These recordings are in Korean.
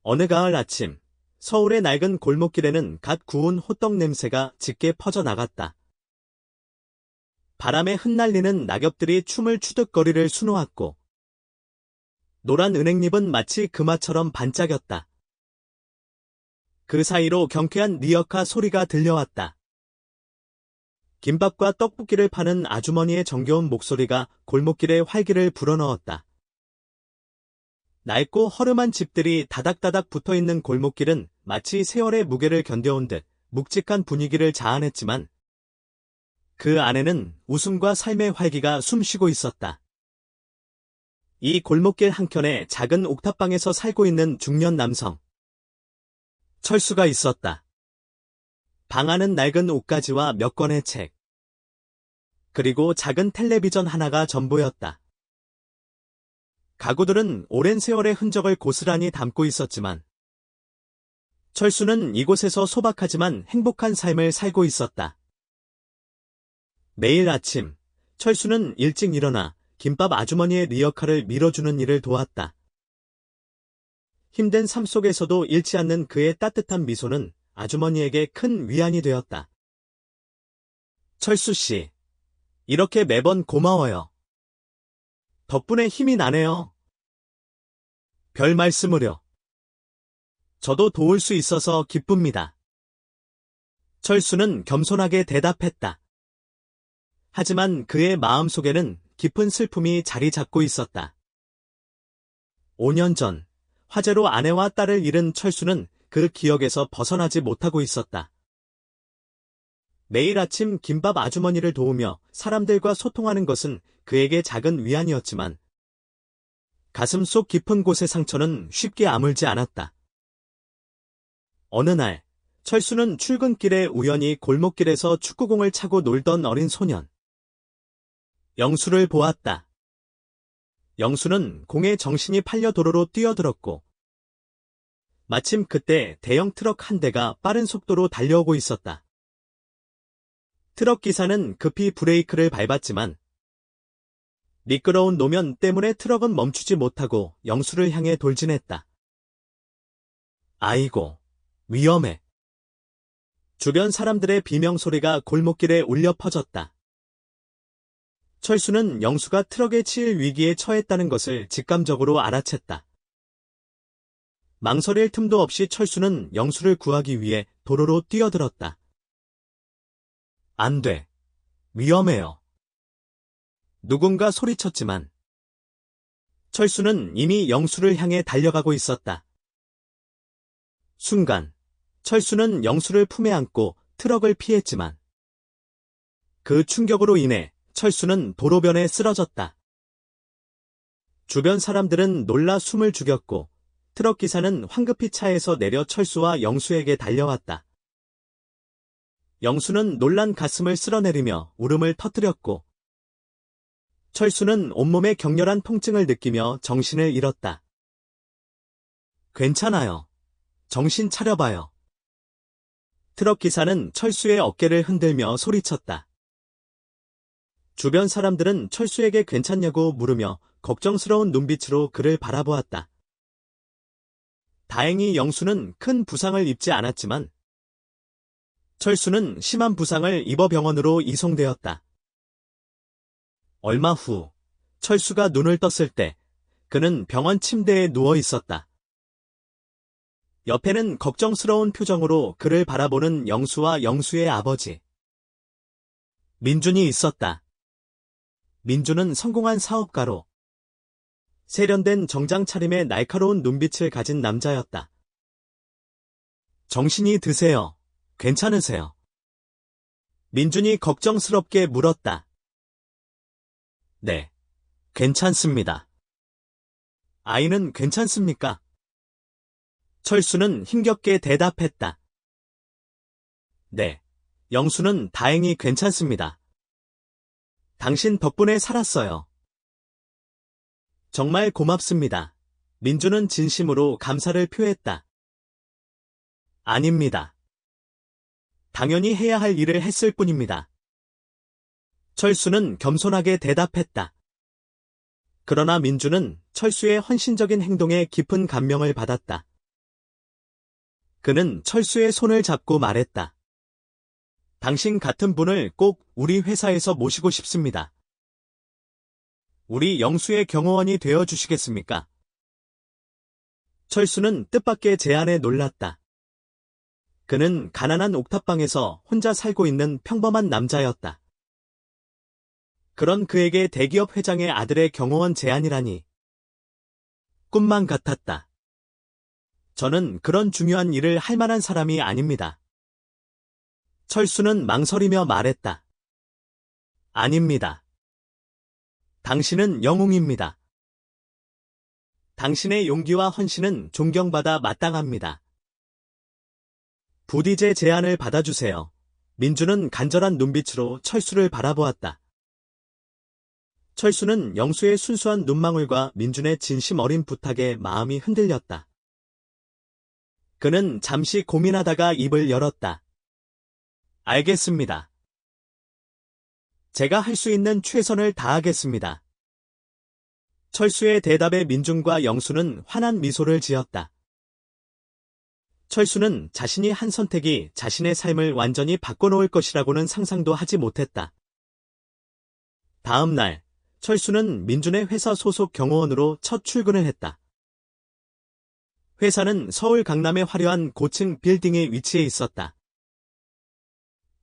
어느 가을 아침, 서울의 낡은 골목길에는 갓 구운 호떡 냄새가 짙게 퍼져나갔다. 바람에 흩날리는 낙엽들이 춤을 추듯 거리를 수놓았고, 노란 은행잎은 마치 금화처럼 반짝였다. 그 사이로 경쾌한 리어카 소리가 들려왔다. 김밥과 떡볶이를 파는 아주머니의 정겨운 목소리가 골목길에 활기를 불어넣었다. 낡고 허름한 집들이 다닥다닥 붙어있는 골목길은 마치 세월의 무게를 견뎌온 듯 묵직한 분위기를 자아냈지만 그 안에는 웃음과 삶의 활기가 숨쉬고 있었다. 이 골목길 한켠에 작은 옥탑방에서 살고 있는 중년 남성 철수가 있었다. 방 안은 낡은 옷가지와 몇 권의 책, 그리고 작은 텔레비전 하나가 전부였다. 가구들은 오랜 세월의 흔적을 고스란히 담고 있었지만 철수는 이곳에서 소박하지만 행복한 삶을 살고 있었다. 매일 아침, 철수는 일찍 일어나 김밥 아주머니의 리어카를 밀어주는 일을 도왔다. 힘든 삶 속에서도 잃지 않는 그의 따뜻한 미소는 아주머니에게 큰 위안이 되었다. 철수 씨, 이렇게 매번 고마워요. 덕분에 힘이 나네요. 별 말씀을요. 저도 도울 수 있어서 기쁩니다. 철수는 겸손하게 대답했다. 하지만 그의 마음속에는 깊은 슬픔이 자리 잡고 있었다. 5년 전, 화재로 아내와 딸을 잃은 철수는 그 기억에서 벗어나지 못하고 있었다. 매일 아침 김밥 아주머니를 도우며 사람들과 소통하는 것은 그에게 작은 위안이었지만 가슴 속 깊은 곳의 상처는 쉽게 아물지 않았다. 어느 날, 철수는 출근길에 우연히 골목길에서 축구공을 차고 놀던 어린 소년 영수를 보았다. 영수는 공에 정신이 팔려 도로로 뛰어들었고 마침 그때 대형 트럭 한 대가 빠른 속도로 달려오고 있었다. 트럭 기사는 급히 브레이크를 밟았지만 미끄러운 노면 때문에 트럭은 멈추지 못하고 영수를 향해 돌진했다. 아이고, 위험해. 주변 사람들의 비명소리가 골목길에 울려 퍼졌다. 철수는 영수가 트럭에 치일 위기에 처했다는 것을 직감적으로 알아챘다. 망설일 틈도 없이 철수는 영수를 구하기 위해 도로로 뛰어들었다. 안 돼. 위험해요. 누군가 소리쳤지만 철수는 이미 영수를 향해 달려가고 있었다. 순간 철수는 영수를 품에 안고 트럭을 피했지만 그 충격으로 인해 철수는 도로변에 쓰러졌다. 주변 사람들은 놀라 숨을 죽였고 트럭 기사는 황급히 차에서 내려 철수와 영수에게 달려왔다. 영수는 놀란 가슴을 쓸어내리며 울음을 터뜨렸고 철수는 온몸에 격렬한 통증을 느끼며 정신을 잃었다. 괜찮아요. 정신 차려봐요. 트럭 기사는 철수의 어깨를 흔들며 소리쳤다. 주변 사람들은 철수에게 괜찮냐고 물으며 걱정스러운 눈빛으로 그를 바라보았다. 다행히 영수는 큰 부상을 입지 않았지만 철수는 심한 부상을 입어 병원으로 이송되었다. 얼마 후 철수가 눈을 떴을 때 그는 병원 침대에 누워 있었다. 옆에는 걱정스러운 표정으로 그를 바라보는 영수와 영수의 아버지 민준이 있었다. 민준은 성공한 사업가로 세련된 정장 차림에 날카로운 눈빛을 가진 남자였다. 정신이 드세요. 괜찮으세요? 민준이 걱정스럽게 물었다. 네, 괜찮습니다. 아이는 괜찮습니까? 철수는 힘겹게 대답했다. 네, 영수는 다행히 괜찮습니다. 당신 덕분에 살았어요. 정말 고맙습니다. 민준은 진심으로 감사를 표했다. 아닙니다. 당연히 해야 할 일을 했을 뿐입니다. 철수는 겸손하게 대답했다. 그러나 민준은 철수의 헌신적인 행동에 깊은 감명을 받았다. 그는 철수의 손을 잡고 말했다. 당신 같은 분을 꼭 우리 회사에서 모시고 싶습니다. 우리 영수의 경호원이 되어 주시겠습니까? 철수는 뜻밖의 제안에 놀랐다. 그는 가난한 옥탑방에서 혼자 살고 있는 평범한 남자였다. 그런 그에게 대기업 회장의 아들의 경호원 제안이라니. 꿈만 같았다. 저는 그런 중요한 일을 할 만한 사람이 아닙니다. 철수는 망설이며 말했다. 아닙니다. 당신은 영웅입니다. 당신의 용기와 헌신은 존경받아 마땅합니다. 부디 제 제안을 받아주세요. 민주는 간절한 눈빛으로 철수를 바라보았다. 철수는 영수의 순수한 눈망울과 민준의 진심 어린 부탁에 마음이 흔들렸다. 그는 잠시 고민하다가 입을 열었다. 알겠습니다. 제가 할 수 있는 최선을 다하겠습니다. 철수의 대답에 민준과 영수는 환한 미소를 지었다. 철수는 자신이 한 선택이 자신의 삶을 완전히 바꿔놓을 것이라고는 상상도 하지 못했다. 다음 날, 철수는 민준의 회사 소속 경호원으로 첫 출근을 했다. 회사는 서울 강남의 화려한 고층 빌딩에 위치해 있었다.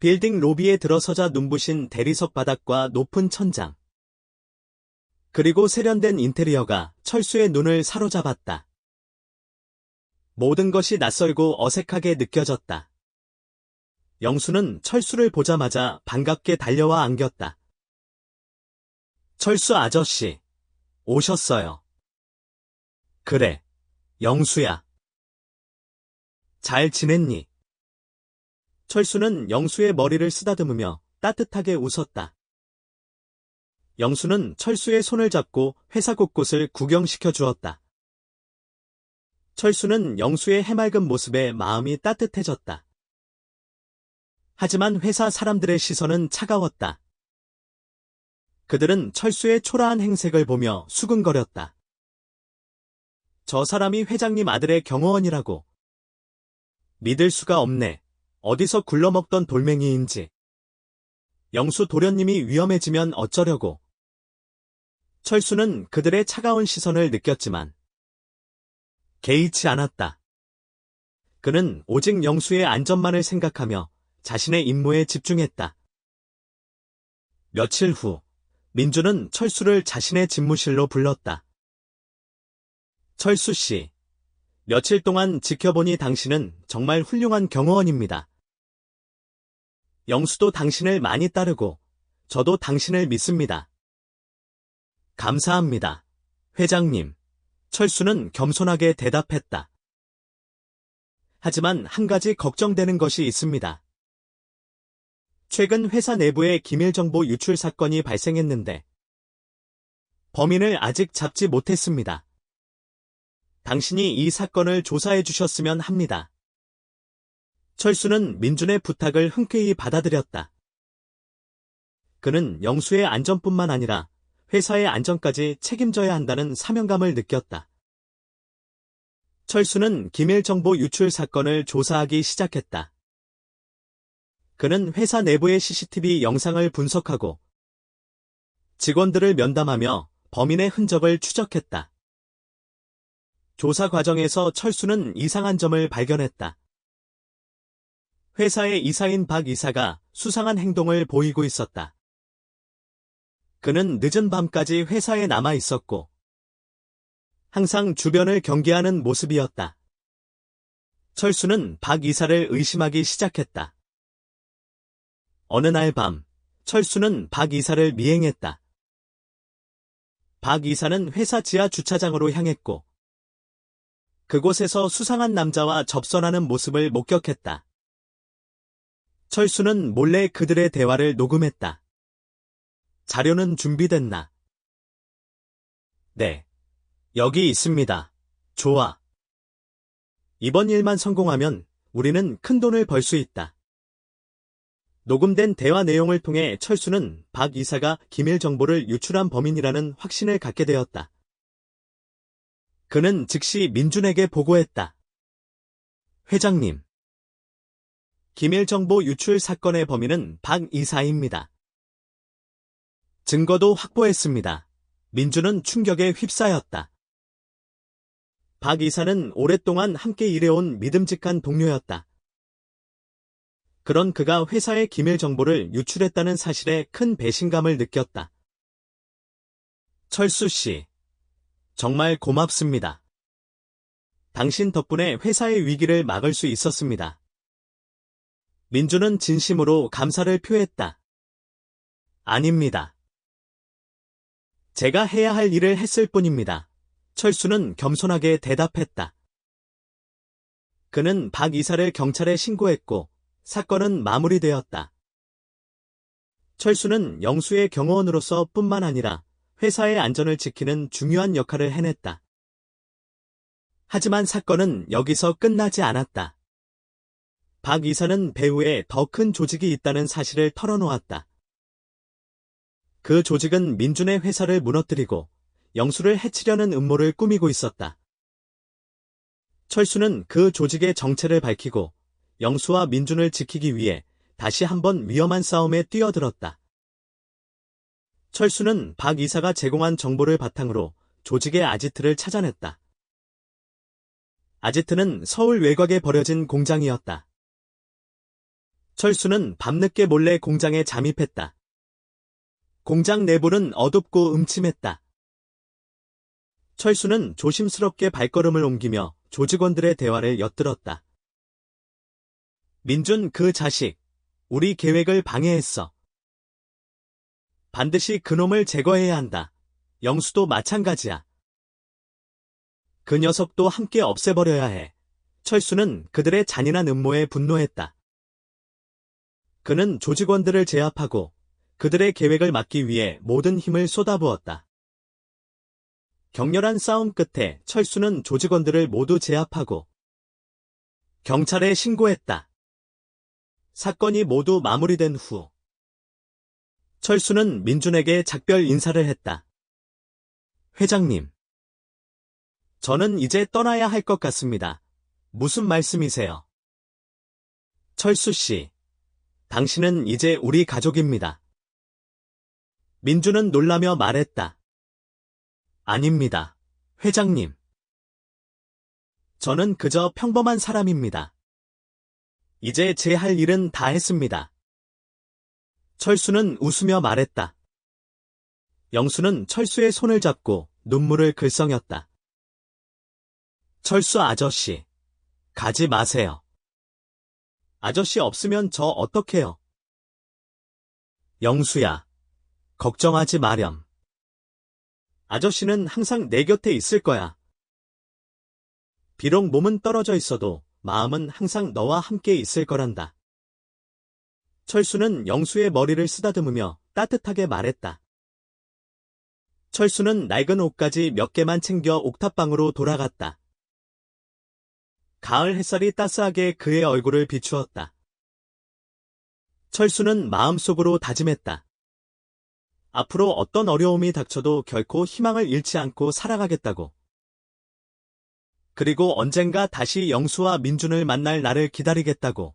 빌딩 로비에 들어서자 눈부신 대리석 바닥과 높은 천장, 그리고 세련된 인테리어가 철수의 눈을 사로잡았다. 모든 것이 낯설고 어색하게 느껴졌다. 영수는 철수를 보자마자 반갑게 달려와 안겼다. 철수 아저씨, 오셨어요. 그래, 영수야. 잘 지냈니? 철수는 영수의 머리를 쓰다듬으며 따뜻하게 웃었다. 영수는 철수의 손을 잡고 회사 곳곳을 구경시켜 주었다. 철수는 영수의 해맑은 모습에 마음이 따뜻해졌다. 하지만 회사 사람들의 시선은 차가웠다. 그들은 철수의 초라한 행색을 보며 수근거렸다. 저 사람이 회장님 아들의 경호원이라고. 믿을 수가 없네. 어디서 굴러먹던 돌멩이인지. 영수 도련님이 위험해지면 어쩌려고. 철수는 그들의 차가운 시선을 느꼈지만 개의치 않았다. 그는 오직 영수의 안전만을 생각하며 자신의 임무에 집중했다. 며칠 후, 민주는 철수를 자신의 집무실로 불렀다. 철수 씨, 며칠 동안 지켜보니 당신은 정말 훌륭한 경호원입니다. 영수도 당신을 많이 따르고 저도 당신을 믿습니다. 감사합니다, 회장님. 철수는 겸손하게 대답했다. 하지만 한 가지 걱정되는 것이 있습니다. 최근 회사 내부에 기밀정보 유출 사건이 발생했는데 범인을 아직 잡지 못했습니다. 당신이 이 사건을 조사해 주셨으면 합니다. 철수는 민준의 부탁을 흔쾌히 받아들였다. 그는 영수의 안전뿐만 아니라 회사의 안전까지 책임져야 한다는 사명감을 느꼈다. 철수는 기밀정보 유출 사건을 조사하기 시작했다. 그는 회사 내부의 CCTV 영상을 분석하고 직원들을 면담하며 범인의 흔적을 추적했다. 조사 과정에서 철수는 이상한 점을 발견했다. 회사의 이사인 박 이사가 수상한 행동을 보이고 있었다. 그는 늦은 밤까지 회사에 남아 있었고 항상 주변을 경계하는 모습이었다. 철수는 박 이사를 의심하기 시작했다. 어느 날 밤, 철수는 박 이사를 미행했다. 박 이사는 회사 지하 주차장으로 향했고 그곳에서 수상한 남자와 접선하는 모습을 목격했다. 철수는 몰래 그들의 대화를 녹음했다. 자료는 준비됐나? 네. 여기 있습니다. 좋아. 이번 일만 성공하면 우리는 큰 돈을 벌 수 있다. 녹음된 대화 내용을 통해 철수는 박 이사가 기밀 정보를 유출한 범인이라는 확신을 갖게 되었다. 그는 즉시 민준에게 보고했다. 회장님. 기밀정보 유출 사건의 범인은 박 이사입니다. 증거도 확보했습니다. 민주는 충격에 휩싸였다. 박 이사는 오랫동안 함께 일해온 믿음직한 동료였다. 그런 그가 회사의 기밀 정보를 유출했다는 사실에 큰 배신감을 느꼈다. 철수 씨, 정말 고맙습니다. 당신 덕분에 회사의 위기를 막을 수 있었습니다. 민주는 진심으로 감사를 표했다. 아닙니다. 제가 해야 할 일을 했을 뿐입니다. 철수는 겸손하게 대답했다. 그는 박 이사를 경찰에 신고했고 사건은 마무리되었다. 철수는 영수의 경호원으로서 뿐만 아니라 회사의 안전을 지키는 중요한 역할을 해냈다. 하지만 사건은 여기서 끝나지 않았다. 박 이사는 배후에 더 큰 조직이 있다는 사실을 털어놓았다. 그 조직은 민준의 회사를 무너뜨리고 영수를 해치려는 음모를 꾸미고 있었다. 철수는 그 조직의 정체를 밝히고 영수와 민준을 지키기 위해 다시 한번 위험한 싸움에 뛰어들었다. 철수는 박 이사가 제공한 정보를 바탕으로 조직의 아지트를 찾아냈다. 아지트는 서울 외곽에 버려진 공장이었다. 철수는 밤늦게 몰래 공장에 잠입했다. 공장 내부는 어둡고 음침했다. 철수는 조심스럽게 발걸음을 옮기며 조직원들의 대화를 엿들었다. 민준 그 자식, 우리 계획을 방해했어. 반드시 그놈을 제거해야 한다. 영수도 마찬가지야. 그 녀석도 함께 없애버려야 해. 철수는 그들의 잔인한 음모에 분노했다. 그는 조직원들을 제압하고 그들의 계획을 막기 위해 모든 힘을 쏟아부었다. 격렬한 싸움 끝에 철수는 조직원들을 모두 제압하고 경찰에 신고했다. 사건이 모두 마무리된 후 철수는 민준에게 작별 인사를 했다. 회장님, 저는 이제 떠나야 할 것 같습니다. 무슨 말씀이세요? 철수 씨, 당신은 이제 우리 가족입니다. 민준은 놀라며 말했다. 아닙니다, 회장님. 저는 그저 평범한 사람입니다. 이제 제 할 일은 다 했습니다. 철수는 웃으며 말했다. 영수는 철수의 손을 잡고 눈물을 글썽였다. 철수 아저씨, 가지 마세요. 아저씨 없으면 저 어떡해요? 영수야, 걱정하지 마렴. 아저씨는 항상 내 곁에 있을 거야. 비록 몸은 떨어져 있어도 마음은 항상 너와 함께 있을 거란다. 철수는 영수의 머리를 쓰다듬으며 따뜻하게 말했다. 철수는 낡은 옷까지 몇 개만 챙겨 옥탑방으로 돌아갔다. 가을 햇살이 따스하게 그의 얼굴을 비추었다. 철수는 마음속으로 다짐했다. 앞으로 어떤 어려움이 닥쳐도 결코 희망을 잃지 않고 살아가겠다고. 그리고 언젠가 다시 영수와 민준을 만날 날을 기다리겠다고.